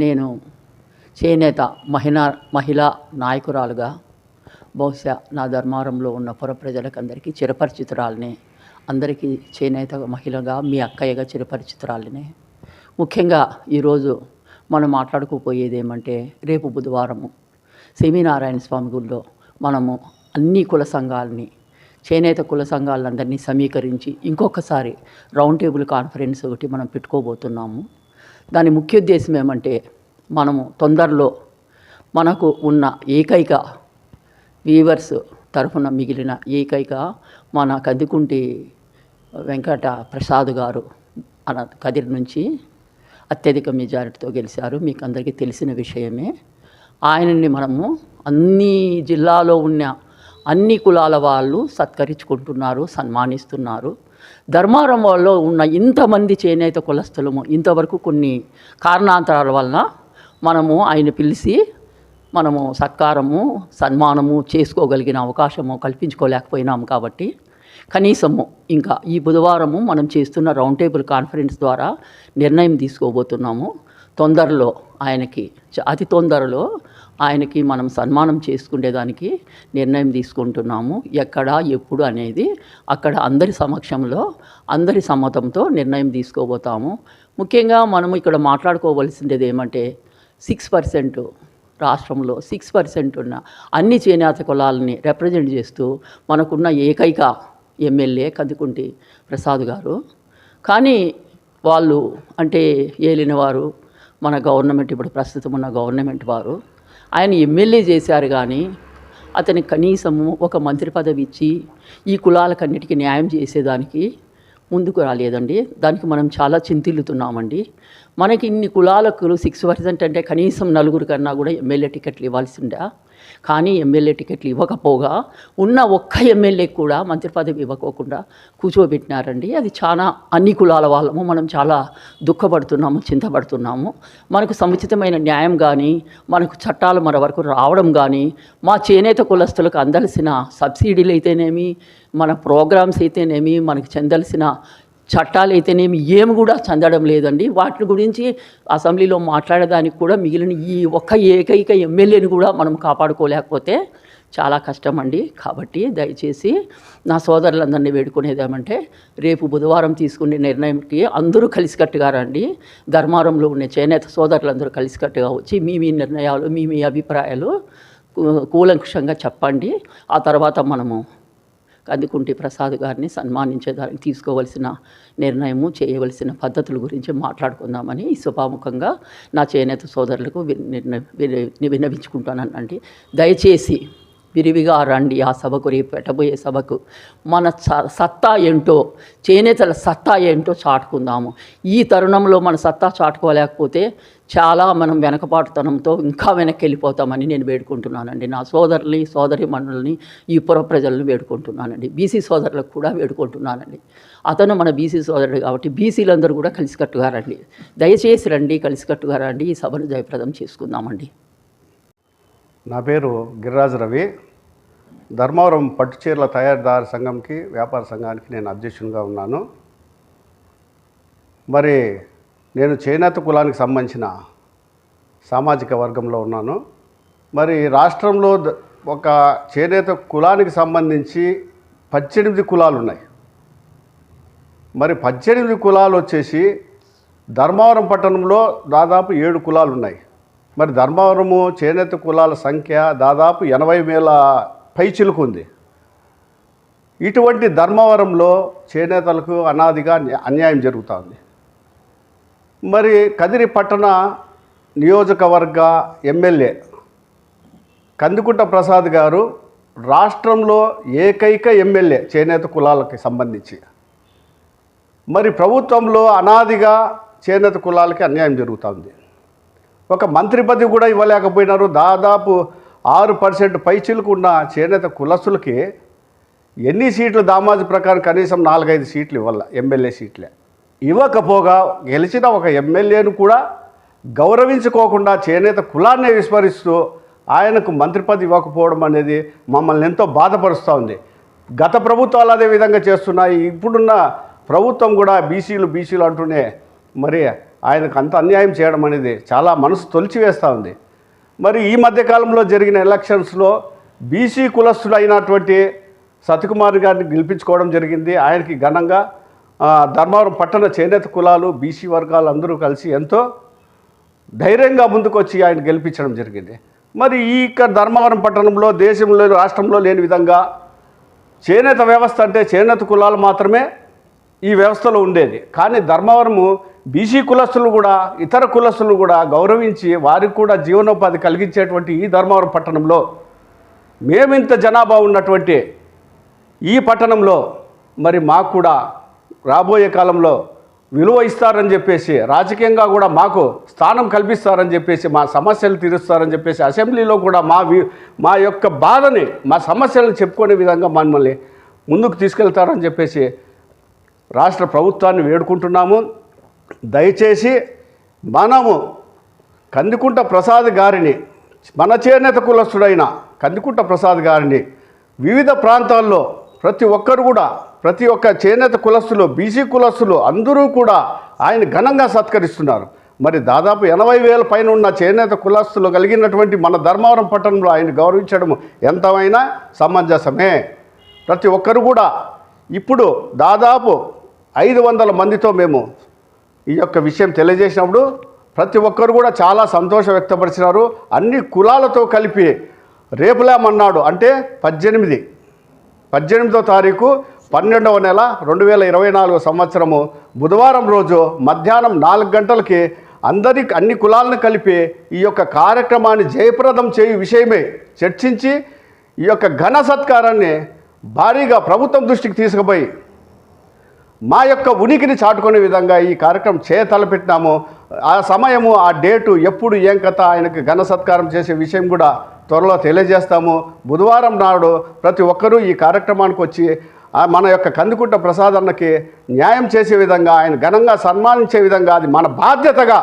నేను చేనేత మహిళా నాయకురాలుగా బహుశా నా ధర్మారంలో ఉన్న పుర ప్రజలకందరికీ చిరపరిచితురాలినే. అందరికీ చేనేత మహిళగా మీ అక్కయ్యగా చిరపరిచితురాలినే. ముఖ్యంగా ఈరోజు మనం మాట్లాడుకోపోయేది ఏమంటే, రేపు బుధవారము సెమీనారాయణ స్వామి గుడిలో మనము అన్ని కుల సంఘాలని, చేనేత కుల సంఘాలందరినీ సమీకరించి ఇంకొకసారి రౌండ్ టేబుల్ కాన్ఫరెన్స్ ఒకటి మనం పెట్టుకోబోతున్నాము. దాని ముఖ్య ఉద్దేశం ఏమంటే, మనము తొందరలో మనకు ఉన్న ఏకైక వీవర్స్ తరఫున మిగిలిన ఏకైక మన కందికుంటి వెంకట ప్రసాద్ గారు కదిరి నుంచి అత్యధిక మెజారిటీతో గెలిచారు. మీకు అందరికీ తెలిసిన విషయమే. ఆయనని మనము అన్ని జిల్లాలో ఉన్న అన్ని కులాల వాళ్ళు సత్కరించుకుంటున్నారు, సన్మానిస్తున్నారు. ధర్మారం వాళ్ళలో ఉన్న ఇంతమంది చేనేత కులస్తులము ఇంతవరకు కొన్ని కారణాంతరాల వలన మనము ఆయన పిలిచి మనము సత్కారము సన్మానము చేసుకోగలిగిన అవకాశము కల్పించుకోలేకపోయినాము. కాబట్టి కనీసము ఇంకా ఈ బుధవారము మనం చేస్తున్న రౌండ్ టేబుల్ కాన్ఫరెన్స్ ద్వారా నిర్ణయం తీసుకోబోతున్నాము. తొందరలో ఆయనకి అతి తొందరలో ఆయనకి మనం సన్మానం చేసుకునేదానికి నిర్ణయం తీసుకుంటున్నాము. ఎక్కడ ఎప్పుడు అనేది అక్కడ అందరి సమక్షంలో అందరి సమ్మతంతో నిర్ణయం తీసుకోబోతాము. ముఖ్యంగా మనము ఇక్కడ మాట్లాడుకోవలసింది ఏమంటే, 6% రాష్ట్రంలో 6% ఉన్న అన్ని చేనేత కులాలని రిప్రజెంట్ చేస్తూ మనకున్న ఏకైక ఎమ్మెల్యే కందికుంటి ప్రసాద్ గారు. కానీ వాళ్ళు అంటే ఏలినవారు మన గవర్నమెంట్, ఇప్పుడు ప్రస్తుతం ఉన్న గవర్నమెంట్ వారు ఆయన ఎమ్మెల్యే చేశారు. కానీ అతనికి కనీసము ఒక మంత్రి పదవి ఇచ్చి ఈ కులాలకన్నిటికీ న్యాయం చేసేదానికి ముందుకు రాలేదండి. దానికి మనం చాలా చింతిల్లుతున్నామండి. మనకి ఇన్ని కులాలకు 6% అంటే కనీసం 4 కన్నా కూడా ఎమ్మెల్యే టికెట్లు ఇవ్వాల్సిందా. కానీ ఎమ్మెల్యే టికెట్లు ఇవ్వకపోగా ఉన్న ఒక్క ఎమ్మెల్యేకి కూడా మంత్రి పదవి ఇవ్వకోకుండా కూర్చోబెట్టినారండి. అది చాలా అన్ని కులాల వాళ్ళము మనం చాలా దుఃఖపడుతున్నాము, చింతపడుతున్నాము. మనకు సముచితమైన న్యాయం కానీ, మనకు చట్టాలు మన వరకు రావడం కానీ, మా చేనేత కులస్తులకు అందాల్సిన సబ్సిడీలు అయితేనేమి, మన ప్రోగ్రామ్స్ అయితేనేమి, మనకు చెందాల్సిన చట్టాలు అయితేనేమి ఏమి కూడా చెందడం లేదండి. వాటి గురించి అసెంబ్లీలో మాట్లాడడానికి కూడా మిగిలిన ఈ ఒక్క ఏకైక ఎమ్మెల్యేని కూడా మనం కాపాడుకోలేకపోతే చాలా కష్టం అండి. కాబట్టి దయచేసి నా సోదరులందరినీ వేడుకునేది ఏమంటే, రేపు బుధవారం తీసుకునే నిర్ణయంకి అందరూ కలిసికట్టుగా రండి. ధర్మారంలో ఉండే చేనేత సోదరులందరూ కలిసికట్టుగా వచ్చి మీ నిర్ణయాలు, మీ అభిప్రాయాలు కూలంకుషంగా చెప్పండి. ఆ తర్వాత మనము కందికుంటి ప్రసాద్ గారిని సన్మానించేదానికి తీసుకోవలసిన నిర్ణయము, చేయవలసిన పద్ధతుల గురించి మాట్లాడుకుందామని ఈ సభాముఖంగా నా చేనేత సోదరులకు విన్నవించుకుంటానండి. దయచేసి విరివిగా రండి ఆ సభకు, రేపు పెట్టబోయే సభకు. మన సత్తా ఏంటో, చేనేతల సత్తా ఏంటో చాటుకుందాము. ఈ తరుణంలో మన సత్తా చాటుకోలేకపోతే చాలా మనం వెనకపాటుతనంతో ఇంకా వెనక్కి వెళ్ళిపోతామని నేను వేడుకుంటున్నానండి. నా సోదరి మనుల్ని, ఈ పుర ప్రజలను వేడుకుంటున్నానండి. బీసీ సోదరులకు కూడా వేడుకుంటున్నానండి. అతను మన బీసీ సోదరుడు కాబట్టి బీసీలందరూ కూడా కలిసికట్టుగా రండి. దయచేసి రండి, కలిసికట్టుగా రండి. ఈ సభను జయప్రదం చేసుకుందామండి. నా పేరు గిరిరాజు రవి. ధర్మవరం పట్టుచీరల తయారీదారు సంఘంకి, వ్యాపార సంఘానికి నేను అధ్యక్షునిగా ఉన్నాను. మరి నేను చేనేత కులానికి సంబంధించిన సామాజిక వర్గంలో ఉన్నాను. మరి రాష్ట్రంలో ఒక చేనేత కులానికి సంబంధించి 18 కులాలు ఉన్నాయి. మరి 18 కులాలు వచ్చేసి ధర్మవరం పట్టణంలో దాదాపు 7 కులాలు ఉన్నాయి. మరి ధర్మవరము చేనేత కులాల సంఖ్య దాదాపు 80,000 పైచిలుకు ఉంది. ఇటువంటి ధర్మవరంలో చేనేతలకు అనాదిగా అన్యాయం జరుగుతుంది. మరి కదిరి పట్టణ నియోజకవర్గ ఎమ్మెల్యే కందికుంట ప్రసాద్ గారు రాష్ట్రంలో ఏకైక ఎమ్మెల్యే చేనేత కులాలకి సంబంధించి. మరి ప్రభుత్వంలో అనాదిగా చేనేత కులాలకి అన్యాయం జరుగుతుంది. ఒక మంత్రి పదవి కూడా ఇవ్వలేకపోయినారు. దాదాపు 6% పైచిలకు ఉన్న చేనేత కులస్తులకి ఎన్ని సీట్లు దామాజు ప్రకారం కనీసం 4-5 సీట్లు ఇవ్వాలి, ఎమ్మెల్యే సీట్లే ఇవ్వకపోగా గెలిచిన ఒక ఎమ్మెల్యేను కూడా గౌరవించుకోకుండా చేనేత కులాన్ని విస్మరిస్తూ ఆయనకు మంత్రి పదవి ఇవ్వకపోవడం అనేది మమ్మల్ని ఎంతో బాధపరుస్తూ ఉంది. గత ప్రభుత్వాలు అదే విధంగా చేస్తున్నాయి. ఇప్పుడున్న ప్రభుత్వం కూడా బీసీలు అంటూనే మరి ఆయనకు అంత అన్యాయం చేయడం అనేది చాలా మనసు తొలిచివేస్తూ ఉంది. మరి ఈ మధ్యకాలంలో జరిగిన ఎలక్షన్స్లో బీసీ కులస్తుడైనటువంటి సత్యకుమార్ గారిని గెలిపించుకోవడం జరిగింది. ఆయనకి ఘనంగా ధర్మవరం పట్టణ చేనేత కులాలు బీసీ వర్గాలు అందరూ కలిసి ఎంతో ధైర్యంగా ముందుకొచ్చి ఆయన గెలిపించడం జరిగింది. మరి ఈ ధర్మవరం పట్టణంలో దేశంలో రాష్ట్రంలో లేని విధంగా చేనేత వ్యవస్థ అంటే చేనేత కులాలు మాత్రమే ఈ వ్యవస్థలో ఉండేది. కానీ ధర్మవరము బీసీ కులస్తులు కూడా ఇతర కులస్తులు కూడా గౌరవించి వారికి కూడా జీవనోపాధి కలిగించేటువంటి ఈ ధర్మవరం పట్టణంలో మేమింత జనాభా ఉన్నటువంటి ఈ పట్టణంలో మరి మాకు కూడా రాబోయే కాలంలో విలువ ఇస్తారని చెప్పేసి, రాజకీయంగా కూడా మాకు స్థానం కల్పిస్తారని చెప్పేసి, మా సమస్యలు తీరుస్తారని చెప్పేసి, అసెంబ్లీలో కూడా మా యొక్క బాధని మా సమస్యలను చెప్పుకునే విధంగా మమ్మల్ని ముందుకు తీసుకెళ్తారని చెప్పేసి రాష్ట్ర ప్రభుత్వాన్ని వేడుకుంటున్నాము. దయచేసి మనము కందికుంట ప్రసాద్ గారిని, మన చేనేత కులస్తుడైన కందికుంట ప్రసాద్ గారిని వివిధ ప్రాంతాల్లో ప్రతి ఒక్క చేనేత కులస్తులు బీసీ కులస్తులు అందరూ కూడా ఆయన ఘనంగా సత్కరిస్తున్నారు. మరి దాదాపు 80,000 పైన ఉన్న చేనేత కులస్తులు కలిగినటువంటి మన ధర్మవరం పట్టణంలో ఆయన గౌరవించడం ఎంతమైనా సమంజసమే. ప్రతి ఒక్కరు కూడా ఇప్పుడు దాదాపు 500 మందితో మేము ఈ యొక్క విషయం తెలియజేసినప్పుడు ప్రతి ఒక్కరు కూడా చాలా సంతోషం వ్యక్తపరిచినారు. అన్ని కులాలతో కలిపి రేపులేమన్నాడు అంటే 18వ తారీఖు 12వ నెల 2024 సంవత్సరము బుధవారం రోజు మధ్యాహ్నం 4 గంటలకి అన్ని కులాలను కలిపి ఈ యొక్క కార్యక్రమాన్ని జయప్రదం చేయు విషయమే చర్చించి ఈ యొక్క ఘన సత్కారాన్ని భారీగా ప్రభుత్వం దృష్టికి తీసుకుపోయి మా యొక్క ఉనికిని చాటుకునే విధంగా ఈ కార్యక్రమం తలపెట్టినాము. ఆ సమయము, ఆ డేటు, ఎప్పుడు ఏం కథ ఆయనకు ఘన సత్కారం చేసే విషయం కూడా త్వరలో తెలియజేస్తాము. బుధవారం నాడు ప్రతి ఒక్కరూ ఈ కార్యక్రమానికి వచ్చి మన యొక్క కందికుంట ప్రసాద్ అన్నకి న్యాయం చేసే విధంగా, ఆయన ఘనంగా సన్మానించే విధంగా, అది మన బాధ్యతగా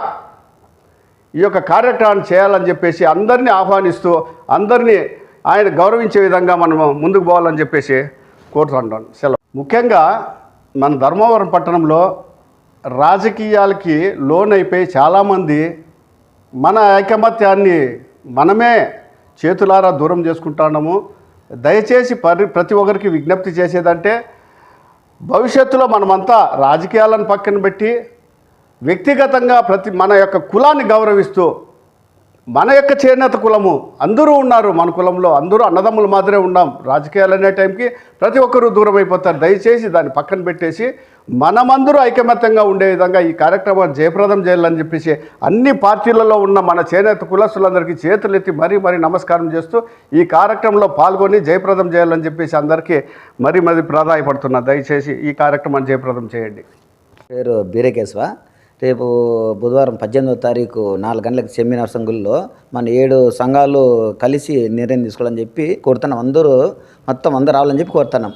ఈ యొక్క కార్యక్రమాన్ని చేయాలని చెప్పేసి అందరినీ ఆహ్వానిస్తూ అందరినీ ఆయన గౌరవించే విధంగా మనము ముందుకు పోవాలని చెప్పేసి కోరుతుంటాను. సెలవు. ముఖ్యంగా మన ధర్మవరం పట్టణంలో రాజకీయాలకి లోనైపోయి చాలామంది మన ఐకమత్యాన్ని మనమే చేతులారా దూరం చేసుకుంటున్నాము. దయచేసి ప్రతి ఒక్కరికి విజ్ఞప్తి చేసేదంటే, భవిష్యత్తులో మనమంతా రాజకీయాలను పక్కన పెట్టి వ్యక్తిగతంగా మన యొక్క కులాన్ని గౌరవిస్తూ, మన యొక్క చేనేత కులము అందరూ ఉన్నారు, మన కులంలో అందరూ అన్నదమ్ములు మాత్రమే ఉన్నాం. రాజకీయాలు అనే టైంకి ప్రతి ఒక్కరూ దూరం అయిపోతారు. దయచేసి దాన్ని పక్కన పెట్టేసి మనమందరూ ఐకమత్యంగా ఉండే విధంగా ఈ కార్యక్రమాన్ని జయప్రదం చేయాలని చెప్పేసి అన్ని పార్టీలలో ఉన్న మన చేనేత కులస్తులందరికీ చేతులెత్తి మరీ నమస్కారం చేస్తూ ఈ కార్యక్రమంలో పాల్గొని జయప్రదం చేయాలని చెప్పేసి అందరికీ మరీ ప్రాధాయపడుతున్నా. దయచేసి ఈ కార్యక్రమాన్ని జయప్రదం చేయండి. పేరు బీరకేశవ. రేపు బుధవారం 18వ తారీఖు 4 గంటలకు సెమినార్ సంఘుల్లో మన 7 సంఘాలు కలిసి నిర్ణయం తీసుకోవాలని చెప్పి కోరుతున్నాం. మొత్తం అందరూ రావాలని చెప్పి కోరుతున్నాం.